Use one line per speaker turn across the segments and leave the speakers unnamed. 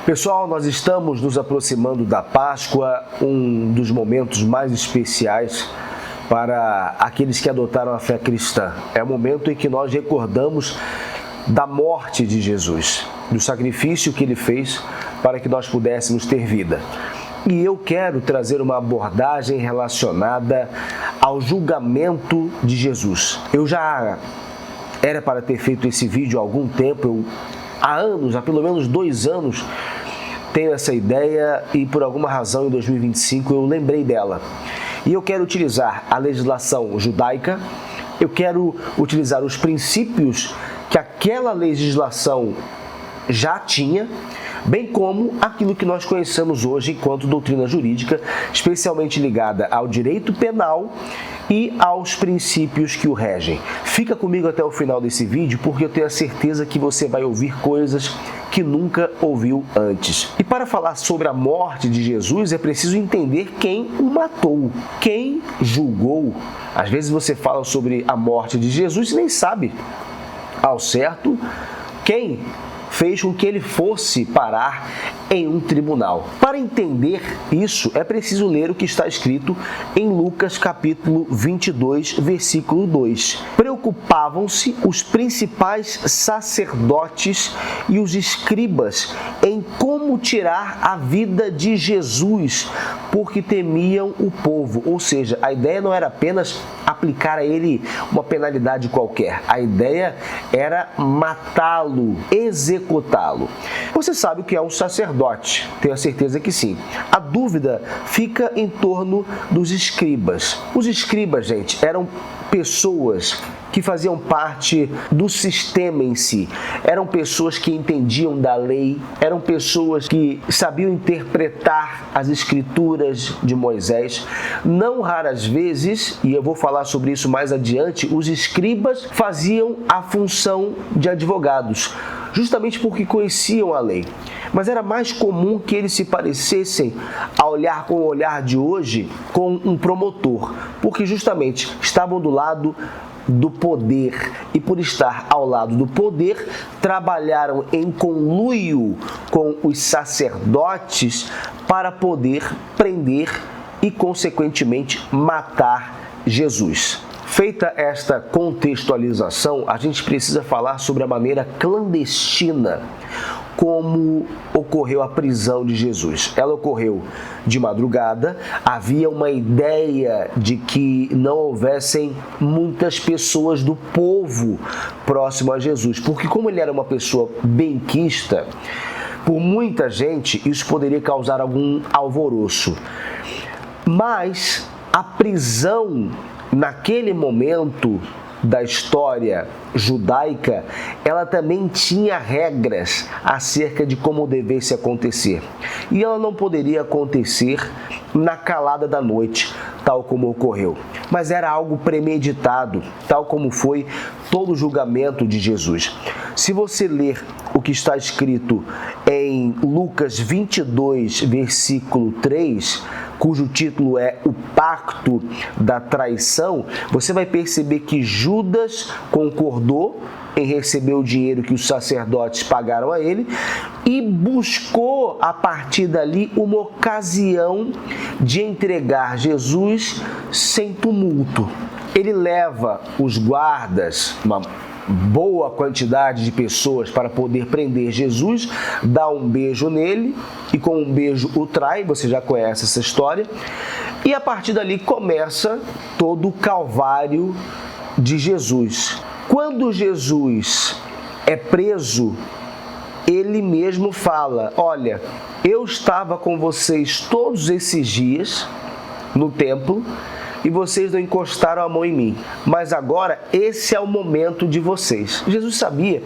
Pessoal, nós estamos nos aproximando da Páscoa, um dos momentos mais especiais para aqueles que adotaram a fé cristã. É o momento em que nós recordamos da morte de Jesus, do sacrifício que ele fez para que nós pudéssemos ter vida. E eu quero trazer uma abordagem relacionada ao julgamento de Jesus. Eu já era para ter feito esse vídeo há algum tempo, há anos, há pelo menos 2 anos, tenho essa ideia e por alguma razão em 2025 eu lembrei dela. E eu quero utilizar a legislação judaica, eu quero utilizar os princípios que aquela legislação já tinha, bem como aquilo que nós conhecemos hoje enquanto doutrina jurídica, especialmente ligada ao direito penal e aos princípios que o regem. Fica comigo até o final desse vídeo, porque eu tenho a certeza que você vai ouvir coisas que nunca ouviu antes. E para falar sobre a morte de Jesus, é preciso entender quem o matou, quem julgou. Às vezes você fala sobre a morte de Jesus e nem sabe ao certo quem fez com que ele fosse parar em um tribunal. Para entender isso, é preciso ler o que está escrito em Lucas capítulo 22, versículo 2. Preocupavam-se os principais sacerdotes e os escribas em como tirar a vida de Jesus, porque temiam o povo. Ou seja, a ideia não era apenas aplicar a ele uma penalidade qualquer. A ideia era matá-lo, executá-lo. Você sabe o que é um sacerdote? Tenho a certeza que sim. A dúvida fica em torno dos escribas. Os escribas, gente, eram pessoas que faziam parte do sistema em si. Eram pessoas que entendiam da lei, eram pessoas que sabiam interpretar as escrituras de Moisés. Não raras vezes, e eu vou falar sobre isso mais adiante, os escribas faziam a função de advogados, justamente porque conheciam a lei. Mas era mais comum que eles se parecessem, a olhar com o olhar de hoje, com um promotor, porque justamente estavam do lado do poder e por estar ao lado do poder, trabalharam em conluio com os sacerdotes para poder prender e, consequentemente, matar Jesus. Feita esta contextualização, a gente precisa falar sobre a maneira clandestina como ocorreu a prisão de Jesus. Ela ocorreu de madrugada, havia uma ideia de que não houvessem muitas pessoas do povo próximo a Jesus, porque como ele era uma pessoa benquista, por muita gente isso poderia causar algum alvoroço. Mas a prisão naquele momento da história judaica, ela também tinha regras acerca de como devesse acontecer. E ela não poderia acontecer na calada da noite, tal como ocorreu. Mas era algo premeditado, tal como foi todo o julgamento de Jesus. Se você ler o que está escrito em Lucas 22, versículo 3, cujo título é O Pacto da Traição, você vai perceber que Judas concordou em receber o dinheiro que os sacerdotes pagaram a ele e buscou, a partir dali, uma ocasião de entregar Jesus sem tumulto. Ele leva os guardas, uma boa quantidade de pessoas para poder prender Jesus, dá um beijo nele e com um beijo o trai, você já conhece essa história, e a partir dali começa todo o calvário de Jesus. Quando Jesus é preso, ele mesmo fala: olha, eu estava com vocês todos esses dias no templo, e vocês não encostaram a mão em mim. Mas agora, esse é o momento de vocês. Jesus sabia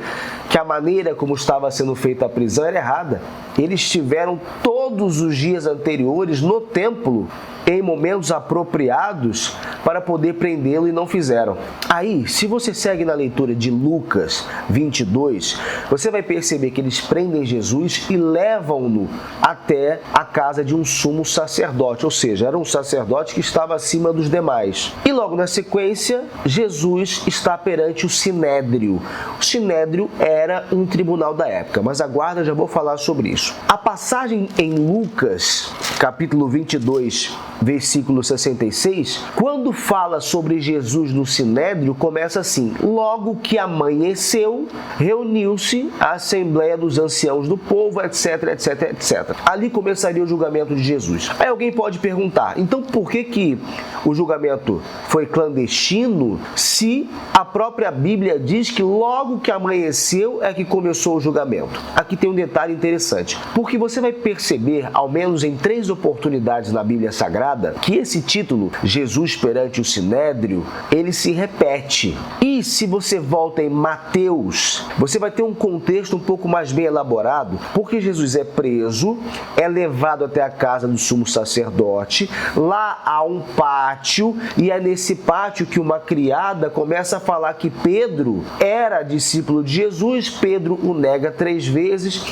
que a maneira como estava sendo feita a prisão era errada. Eles estiveram todos os dias anteriores no templo em momentos apropriados para poder prendê-lo e não fizeram. Aí, se você segue na leitura de Lucas 22, você vai perceber que eles prendem Jesus e levam-no até a casa de um sumo sacerdote, ou seja, era um sacerdote que estava acima dos demais. E logo na sequência, Jesus está perante o Sinédrio. O Sinédrio era um tribunal da época, mas aguarda, já vou falar sobre isso. A passagem em Lucas, capítulo 22, versículo 66, quando fala sobre Jesus no Sinédrio, começa assim: logo que amanheceu, reuniu-se a Assembleia dos Anciãos do Povo, etc, etc, etc. Ali começaria o julgamento de Jesus. Aí alguém pode perguntar, então por que o julgamento foi clandestino se a própria Bíblia diz que logo que amanheceu é que começou o julgamento? Aqui tem um detalhe interessante, porque você vai perceber, ao menos em 3 oportunidades na Bíblia Sagrada, que esse título, Jesus perante o Sinédrio, ele se repete. E se você volta em Mateus, você vai ter um contexto um pouco mais bem elaborado, porque Jesus é preso, é levado até a casa do sumo sacerdote, lá há um pátio, e é nesse pátio que uma criada começa a falar que Pedro era discípulo de Jesus, Pedro o nega 3 vezes.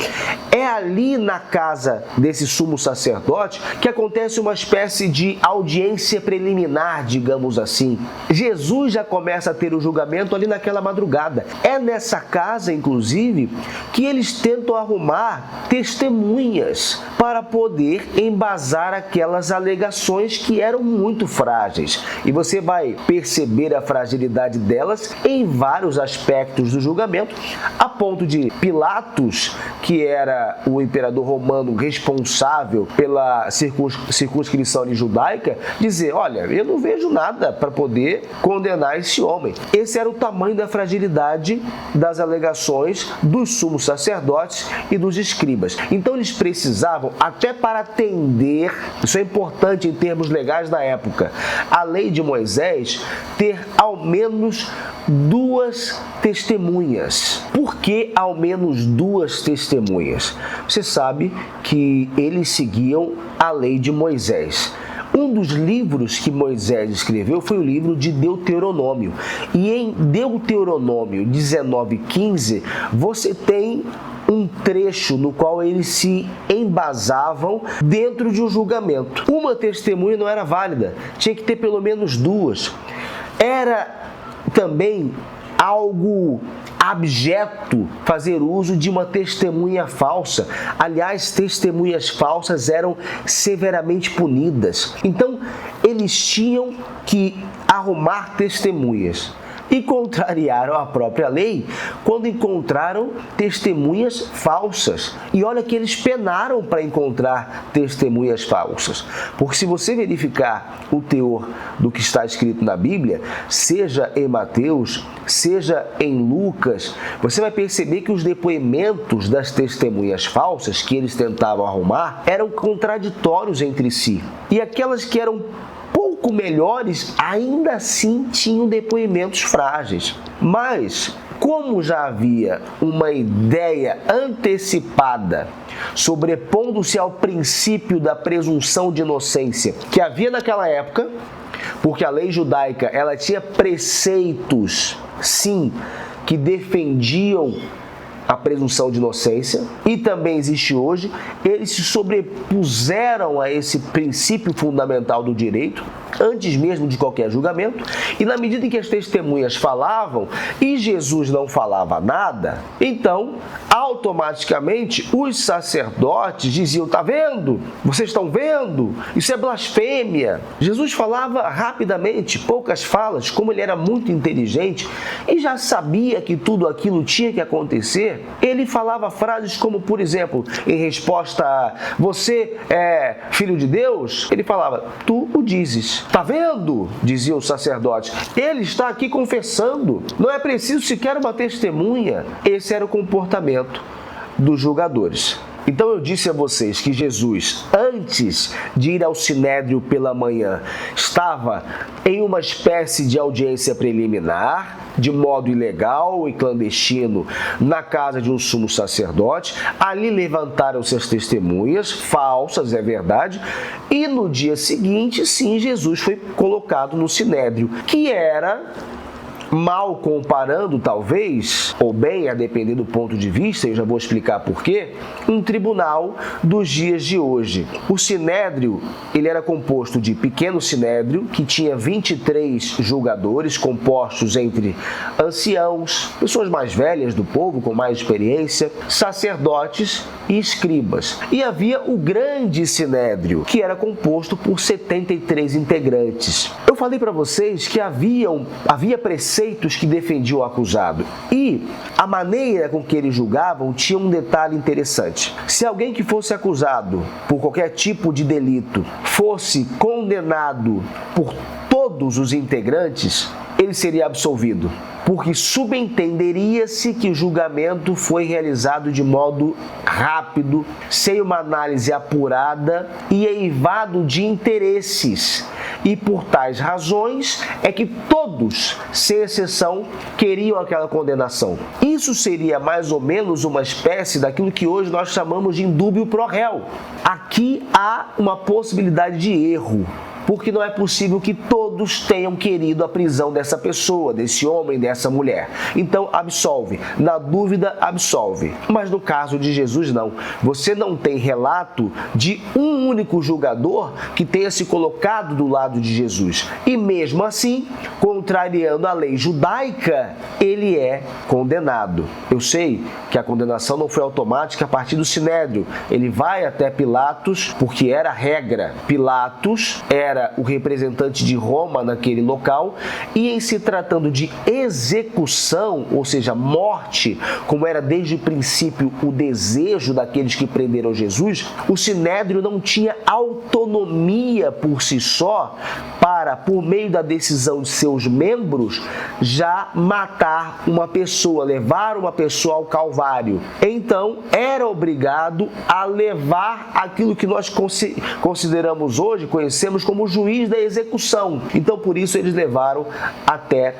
É ali na casa desse sumo sacerdote que acontece uma espécie de audiência preliminar, digamos assim. Jesus já começa a ter o julgamento ali naquela madrugada. É nessa casa, inclusive, que eles tentam arrumar testemunhas para poder embasar aquelas alegações que eram muito frágeis. E você vai perceber a fragilidade delas em vários aspectos do julgamento, a ponto de Pilatos, que era o imperador romano responsável pela circunscrição judaica, dizer: olha, eu não vejo nada para poder condenar esse homem. Esse era o tamanho da fragilidade das alegações dos sumos sacerdotes e dos escribas. Então eles precisavam, até para atender, isso é importante em termos legais da época, a lei de Moisés, ter ao menos 2 testemunhas. Por que ao menos 2 testemunhas? Você sabe que eles seguiam a lei de Moisés. Um dos livros que Moisés escreveu foi o livro de Deuteronômio. E em Deuteronômio 19:15, você tem um trecho no qual eles se embasavam dentro de um julgamento. Uma testemunha não era válida, tinha que ter pelo menos 2. Era também algo abjeto fazer uso de uma testemunha falsa. Aliás, testemunhas falsas eram severamente punidas. Então, eles tinham que arrumar testemunhas. E contrariaram a própria lei quando encontraram testemunhas falsas. E olha que eles penaram para encontrar testemunhas falsas. Porque se você verificar o teor do que está escrito na Bíblia, seja em Mateus, seja em Lucas, você vai perceber que os depoimentos das testemunhas falsas que eles tentavam arrumar eram contraditórios entre si. E aquelas que eram pouco melhores, ainda assim tinham depoimentos frágeis. Mas, como já havia uma ideia antecipada, sobrepondo-se ao princípio da presunção de inocência que havia naquela época, porque a lei judaica ela tinha preceitos, sim, que defendiam a presunção de inocência, e também existe hoje, eles se sobrepuseram a esse princípio fundamental do direito, antes mesmo de qualquer julgamento, e na medida em que as testemunhas falavam e Jesus não falava nada, então, automaticamente, os sacerdotes diziam: tá vendo? Vocês estão vendo? Isso é blasfêmia. Jesus falava rapidamente, poucas falas, como ele era muito inteligente e já sabia que tudo aquilo tinha que acontecer, ele falava frases como, por exemplo, em resposta a: você é filho de Deus? Ele falava: tu o dizes. Tá vendo? Dizia o sacerdote. Ele está aqui confessando. Não é preciso sequer uma testemunha. Esse era o comportamento dos julgadores. Então eu disse a vocês que Jesus, antes de ir ao Sinédrio pela manhã, estava em uma espécie de audiência preliminar, de modo ilegal e clandestino, na casa de um sumo sacerdote. Ali levantaram-se as testemunhas, falsas, é verdade, e no dia seguinte, sim, Jesus foi colocado no Sinédrio, que era, mal comparando talvez, ou bem, a depender do ponto de vista, eu já vou explicar por quê, um tribunal dos dias de hoje. O Sinédrio, ele era composto de pequeno Sinédrio, que tinha 23 julgadores, compostos entre anciãos, pessoas mais velhas do povo, com mais experiência, sacerdotes e escribas. E havia o grande Sinédrio, que era composto por 73 integrantes. Eu falei para vocês que havia preceitos que defendiam o acusado. E a maneira com que eles julgavam tinha um detalhe interessante. Se alguém que fosse acusado por qualquer tipo de delito fosse condenado por todos os integrantes, ele seria absolvido, porque subentenderia-se que o julgamento foi realizado de modo rápido, sem uma análise apurada e eivado de interesses. E por tais razões é que todos, sem exceção, queriam aquela condenação. Isso seria mais ou menos uma espécie daquilo que hoje nós chamamos de indúbio pro réu. Aqui há uma possibilidade de erro, porque não é possível que todos tenham querido a prisão dessa pessoa, desse homem, dessa mulher. Então, absolve. Na dúvida, absolve. Mas no caso de Jesus, não. Você não tem relato de um único julgador que tenha se colocado do lado de Jesus. E mesmo assim, contrariando a lei judaica, ele é condenado. Eu sei que a condenação não foi automática a partir do Sinédrio. Ele vai até Pilatos, porque era a regra. Pilatos era o representante de Roma naquele local, e em se tratando de execução, ou seja, morte, como era desde o princípio o desejo daqueles que prenderam Jesus, o Sinédrio não tinha autonomia por si só para, por meio da decisão de seus membros, já matar uma pessoa, levar uma pessoa ao Calvário. Então, era obrigado a levar aquilo que nós consideramos hoje, conhecemos como juiz da execução. Então, por isso, eles levaram até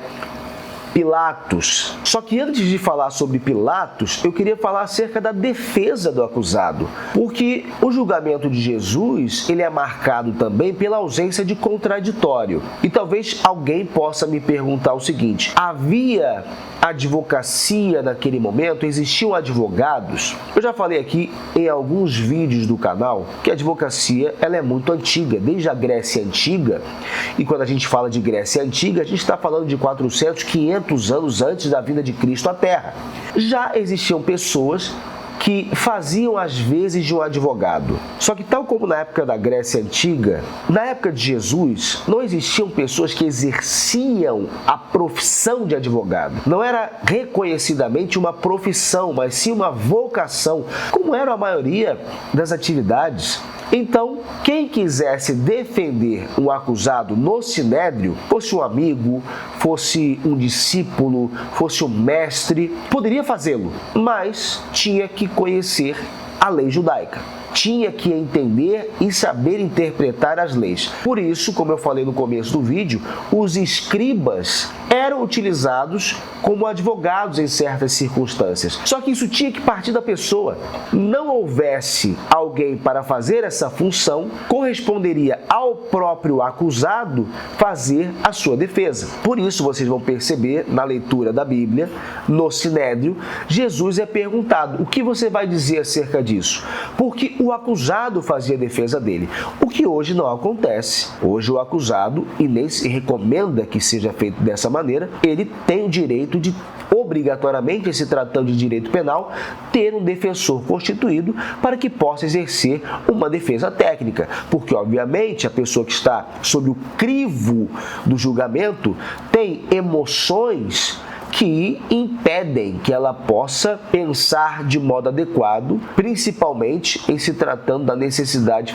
Pilatos. Só que antes de falar sobre Pilatos, eu queria falar acerca da defesa do acusado, porque o julgamento de Jesus, ele é marcado também pela ausência de contraditório. E talvez alguém possa me perguntar o seguinte: havia advocacia naquele momento? Existiam advogados? Eu já falei aqui em alguns vídeos do canal que a advocacia, ela é muito antiga, desde a Grécia Antiga. E quando a gente fala de Grécia Antiga, a gente está falando de 400, 500 anos antes da vinda de Cristo à Terra. Já existiam pessoas que faziam às vezes de um advogado. Só que tal como na época da Grécia Antiga, na época de Jesus, não existiam pessoas que exerciam a profissão de advogado. Não era reconhecidamente uma profissão, mas sim uma vocação, como era a maioria das atividades. Então, quem quisesse defender um acusado no Sinédrio, fosse um amigo, fosse um discípulo, fosse um mestre, poderia fazê-lo, mas tinha que conhecer a lei judaica. Tinha que entender e saber interpretar as leis. Por isso, como eu falei no começo do vídeo, os escribas eram utilizados como advogados em certas circunstâncias. Só que isso tinha que partir da pessoa. Não houvesse alguém para fazer essa função, corresponderia ao próprio acusado fazer a sua defesa. Por isso, vocês vão perceber na leitura da Bíblia, no Sinédrio, Jesus é perguntado: o que você vai dizer acerca disso? Porque o acusado fazia a defesa dele, o que hoje não acontece. Hoje o acusado, e nem se recomenda que seja feito dessa maneira, ele tem o direito de, obrigatoriamente, se tratando de direito penal, ter um defensor constituído para que possa exercer uma defesa técnica, porque obviamente a pessoa que está sob o crivo do julgamento tem emoções que impedem que ela possa pensar de modo adequado, principalmente em se tratando da necessidade de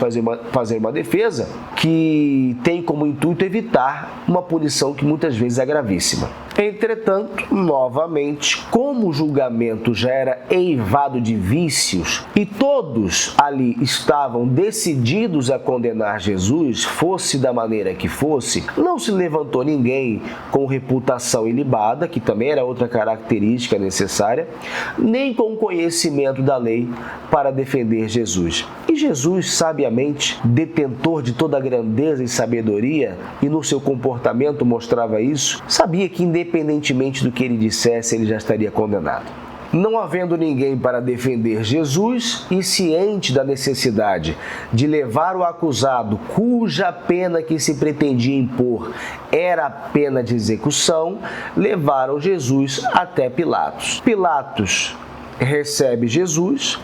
fazer uma defesa que tem como intuito evitar uma punição que muitas vezes é gravíssima. Entretanto, novamente, como o julgamento já era eivado de vícios e todos ali estavam decididos a condenar Jesus, fosse da maneira que fosse, não se levantou ninguém com reputação ilibada, que também era outra característica necessária, nem com conhecimento da lei para defender Jesus. E Jesus, sabiamente, detentor de toda a grandeza e sabedoria, e no seu comportamento mostrava isso, sabia que independentemente do que ele dissesse, ele já estaria condenado. Não havendo ninguém para defender Jesus e ciente da necessidade de levar o acusado, cuja pena que se pretendia impor era a pena de execução, levaram Jesus até Pilatos. Pilatos recebe Jesus,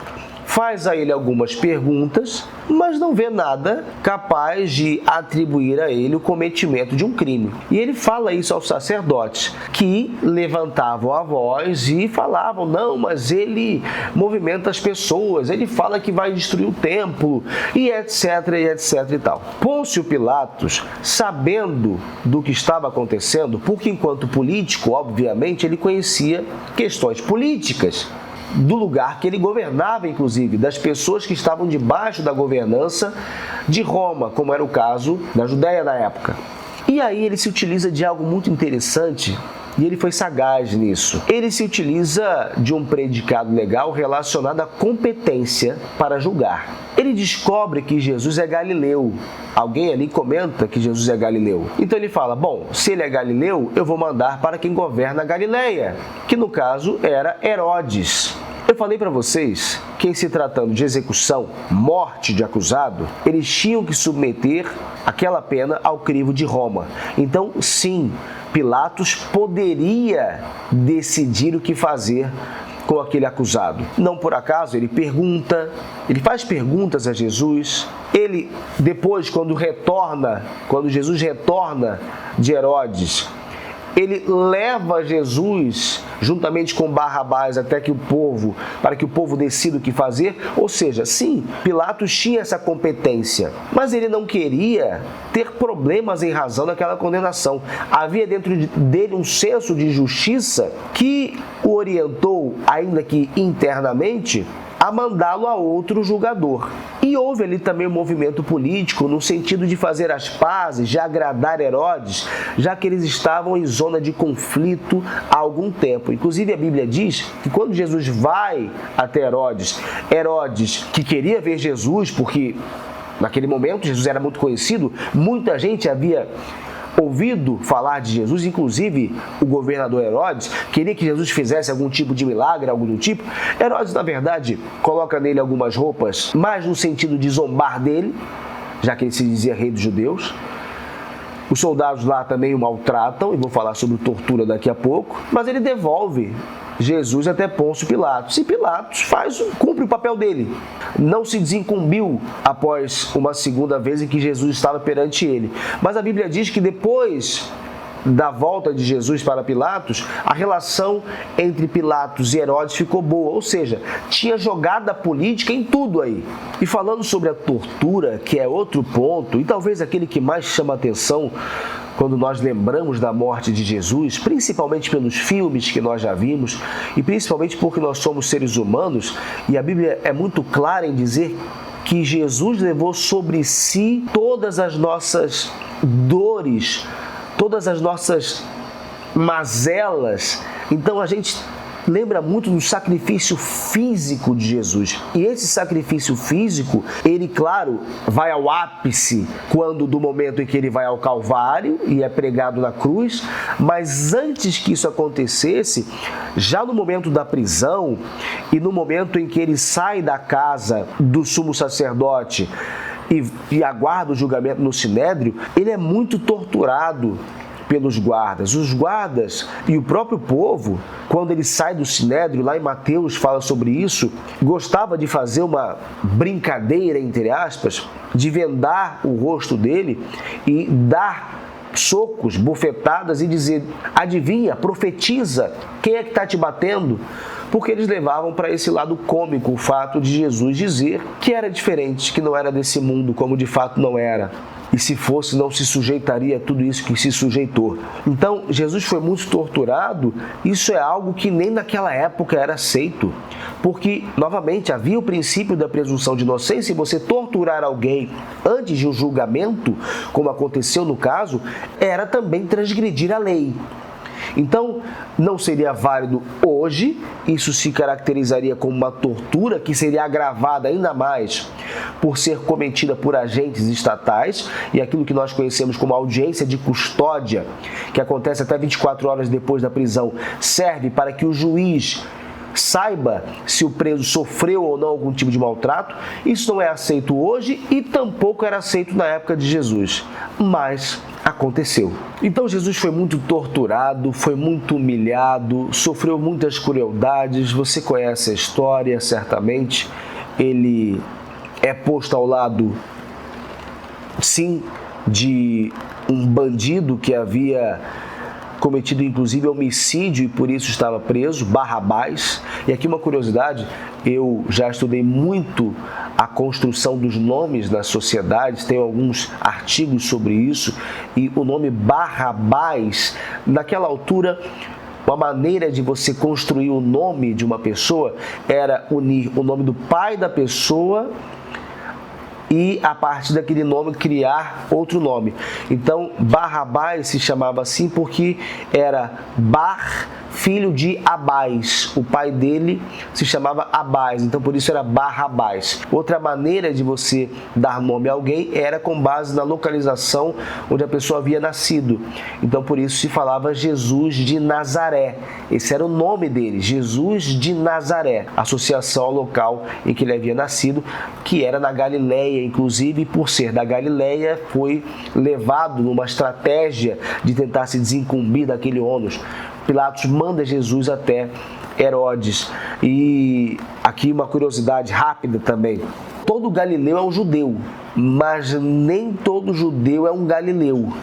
faz a ele algumas perguntas, mas não vê nada capaz de atribuir a ele o cometimento de um crime. E ele fala isso aos sacerdotes, que levantavam a voz e falavam, não, mas ele movimenta as pessoas, ele fala que vai destruir o templo, e etc, e etc e tal. Pôncio Pilatos, sabendo do que estava acontecendo, porque enquanto político, obviamente, ele conhecia questões políticas, do lugar que ele governava, inclusive, das pessoas que estavam debaixo da governança de Roma, como era o caso da Judéia na época. E aí ele se utiliza de algo muito interessante, e ele foi sagaz nisso. Ele se utiliza de um predicado legal relacionado à competência para julgar. Ele descobre que Jesus é galileu. Alguém ali comenta que Jesus é galileu. Então ele fala, bom, se ele é galileu, eu vou mandar para quem governa a Galileia, que no caso era Herodes. Eu falei para vocês que, em se tratando de execução, morte de acusado, eles tinham que submeter aquela pena ao crivo de Roma. Então, sim, Pilatos poderia decidir o que fazer com aquele acusado. Não por acaso, ele faz perguntas a Jesus. Ele, depois, quando Jesus retorna de Herodes, ele leva Jesus juntamente com Barrabás para que o povo decida o que fazer. Ou seja, sim, Pilatos tinha essa competência, mas ele não queria ter problemas em razão daquela condenação. Havia dentro dele um senso de justiça que o orientou, ainda que internamente, a mandá-lo a outro julgador. E houve ali também um movimento político no sentido de fazer as pazes, de agradar Herodes, já que eles estavam em zona de conflito há algum tempo. Inclusive a Bíblia diz que quando Jesus vai até Herodes, que queria ver Jesus, porque naquele momento Jesus era muito conhecido, muita gente havia ouvido falar de Jesus, inclusive o governador Herodes queria que Jesus fizesse algum tipo de milagre, algo do tipo. Herodes, na verdade, coloca nele algumas roupas, mais no sentido de zombar dele, já que ele se dizia rei dos judeus. Os soldados lá também o maltratam, e vou falar sobre tortura daqui a pouco, mas ele devolve Jesus até Pôncio Pilatos. E Pilatos cumpre o papel dele. Não se desincumbiu após uma segunda vez em que Jesus estava perante ele. Mas a Bíblia diz que depois da volta de Jesus para Pilatos, a relação entre Pilatos e Herodes ficou boa, ou seja, tinha jogada política em tudo aí. E falando sobre a tortura, que é outro ponto, e talvez aquele que mais chama a atenção quando nós lembramos da morte de Jesus, principalmente pelos filmes que nós já vimos, e principalmente porque nós somos seres humanos, e a Bíblia é muito clara em dizer que Jesus levou sobre si todas as nossas dores, todas as nossas mazelas. Então a gente lembra muito do sacrifício físico de Jesus. E esse sacrifício físico, ele, claro, vai ao ápice do momento em que ele vai ao Calvário e é pregado na cruz, mas antes que isso acontecesse, já no momento da prisão e no momento em que ele sai da casa do sumo sacerdote e aguarda o julgamento no Sinédrio, ele é muito torturado pelos guardas. Os guardas e o próprio povo, quando ele sai do Sinédrio, lá em Mateus fala sobre isso, gostava de fazer uma brincadeira, entre aspas, de vendar o rosto dele e dar socos, bufetadas e dizer, adivinha, profetiza, quem é que está te batendo? Porque eles levavam para esse lado cômico o fato de Jesus dizer que era diferente, que não era desse mundo, como de fato não era. e se fosse, não se sujeitaria a tudo isso que se sujeitou. Então, Jesus foi muito torturado. Isso é algo que nem naquela época era aceito, porque, novamente, havia o princípio da presunção de inocência, e você torturar alguém antes de um julgamento, como aconteceu no caso, era também transgredir a lei. Então, não seria válido hoje, isso se caracterizaria como uma tortura que seria agravada ainda mais por ser cometida por agentes estatais, e aquilo que nós conhecemos como audiência de custódia, que acontece até 24 horas depois da prisão, serve para que o juiz saiba se o preso sofreu ou não algum tipo de maltrato. Isso não é aceito hoje e tampouco era aceito na época de Jesus, mas aconteceu. Então Jesus foi muito torturado, foi muito humilhado, sofreu muitas crueldades. Você conhece a história, certamente. Ele é posto ao lado, sim, de um bandido que havia cometido inclusive homicídio e por isso estava preso, Barrabás. E aqui uma curiosidade, eu já estudei muito a construção dos nomes nas sociedades, tenho alguns artigos sobre isso, e o nome Barrabás, naquela altura, uma maneira de você construir o nome de uma pessoa era unir o nome do pai da pessoa e, a partir daquele nome, criar outro nome. Então, Barrabás se chamava assim porque era Bar, filho de Abás. O pai dele se chamava Abás, então por isso era Barrabás. Outra maneira de você dar nome a alguém era com base na localização onde a pessoa havia nascido. Então por isso se falava Jesus de Nazaré. Esse era o nome dele, Jesus de Nazaré, associação ao local em que ele havia nascido, que era na Galileia, inclusive, e por ser da Galileia foi levado numa estratégia de tentar se desincumbir daquele ônus. Pilatos manda Jesus até Herodes. E aqui uma curiosidade rápida também. Todo galileu é um judeu, mas nem todo judeu é um galileu.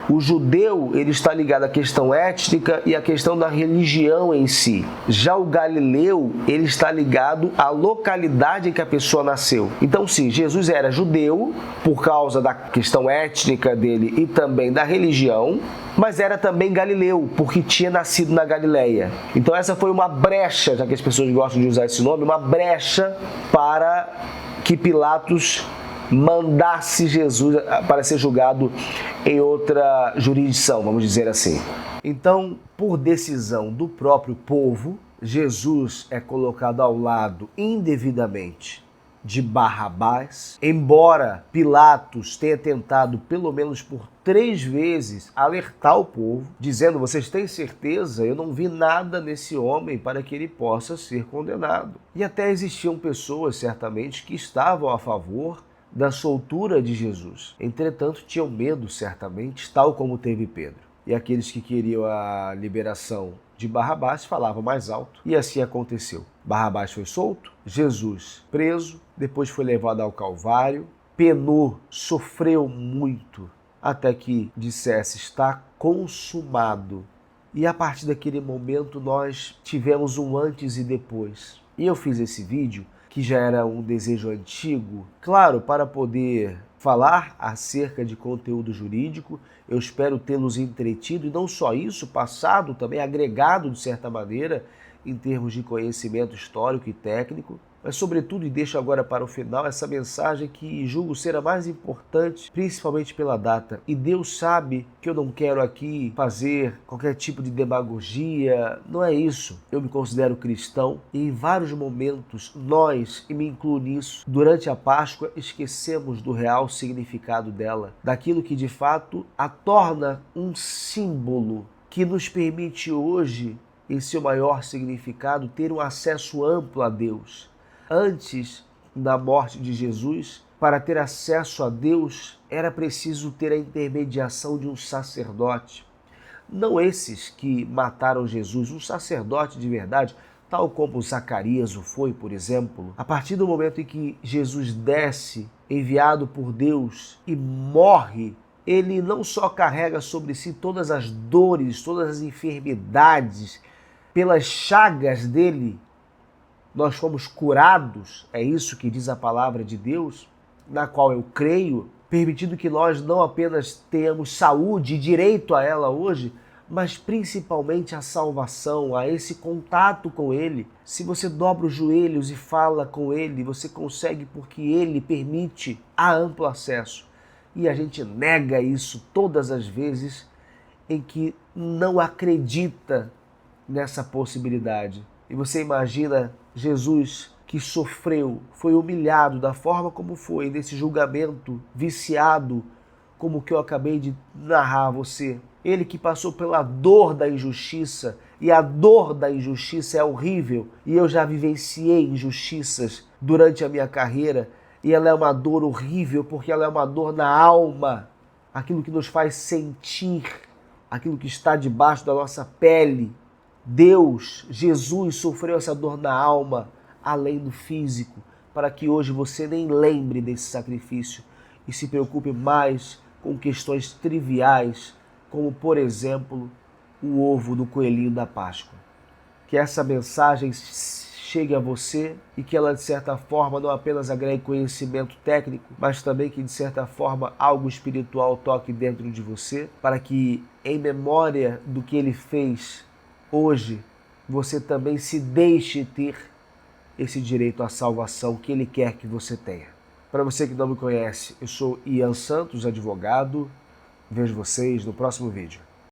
O judeu, ele está ligado à questão étnica e à questão da religião em si. Já o galileu, ele está ligado à localidade em que a pessoa nasceu. Então, sim, Jesus era judeu por causa da questão étnica dele e também da religião, mas era também galileu, porque tinha nascido na Galileia. Então essa foi uma brecha, já que as pessoas gostam de usar esse nome, uma brecha para que Pilatos mandasse Jesus para ser julgado em outra jurisdição, vamos dizer assim. Então, por decisão do próprio povo, Jesus é colocado ao lado indevidamente de Barrabás, embora Pilatos tenha tentado pelo menos por 3 vezes alertar o povo, dizendo: vocês têm certeza? Eu não vi nada nesse homem para que ele possa ser condenado. E até existiam pessoas, certamente, que estavam a favor da soltura de Jesus. Entretanto, tinham medo, certamente, tal como teve Pedro. E aqueles que queriam a liberação de Barrabás falavam mais alto. E assim aconteceu. Barrabás foi solto, Jesus preso, depois foi levado ao Calvário, penou, sofreu muito, até que dissesse: está consumado. E a partir daquele momento nós tivemos um antes e depois. E eu fiz esse vídeo, que já era um desejo antigo, claro, para poder falar acerca de conteúdo jurídico. Eu espero tê-los entretido, e não só isso, passado também, agregado de certa maneira, em termos de conhecimento histórico e técnico. Mas, sobretudo, e deixo agora para o final, essa mensagem que julgo ser a mais importante, principalmente pela data. E Deus sabe que eu não quero aqui fazer qualquer tipo de demagogia, não é isso. Eu me considero cristão e em vários momentos nós, e me incluo nisso, durante a Páscoa esquecemos do real significado dela, daquilo que de fato a torna um símbolo que nos permite hoje, em seu maior significado, ter um acesso amplo a Deus. Antes da morte de Jesus, para ter acesso a Deus, era preciso ter a intermediação de um sacerdote. Não esses que mataram Jesus, um sacerdote de verdade, tal como Zacarias o foi, por exemplo. A partir do momento em que Jesus desce, enviado por Deus, e morre, ele não só carrega sobre si todas as dores, todas as enfermidades, pelas chagas dele, nós fomos curados, é isso que diz a palavra de Deus, na qual eu creio, permitindo que nós não apenas tenhamos saúde e direito a ela hoje, mas principalmente a salvação, a esse contato com Ele. Se você dobra os joelhos e fala com Ele, você consegue porque Ele permite a amplo acesso. E a gente nega isso todas as vezes em que não acredita nessa possibilidade. E você imagina Jesus que sofreu, foi humilhado da forma como foi, nesse julgamento viciado, como o que eu acabei de narrar a você. Ele que passou pela dor da injustiça, e a dor da injustiça é horrível, e eu já vivenciei injustiças durante a minha carreira, e ela é uma dor horrível porque ela é uma dor na alma, aquilo que nos faz sentir, aquilo que está debaixo da nossa pele. Deus, Jesus, sofreu essa dor na alma, além do físico, para que hoje você nem lembre desse sacrifício e se preocupe mais com questões triviais, como, por exemplo, o ovo do coelhinho da Páscoa. Que essa mensagem chegue a você e que ela, de certa forma, não apenas agregue conhecimento técnico, mas também que, de certa forma, algo espiritual toque dentro de você, para que, em memória do que Ele fez hoje, você também se deixe ter esse direito à salvação que Ele quer que você tenha. Para você que não me conhece, eu sou Ian Santos, advogado. Vejo vocês no próximo vídeo.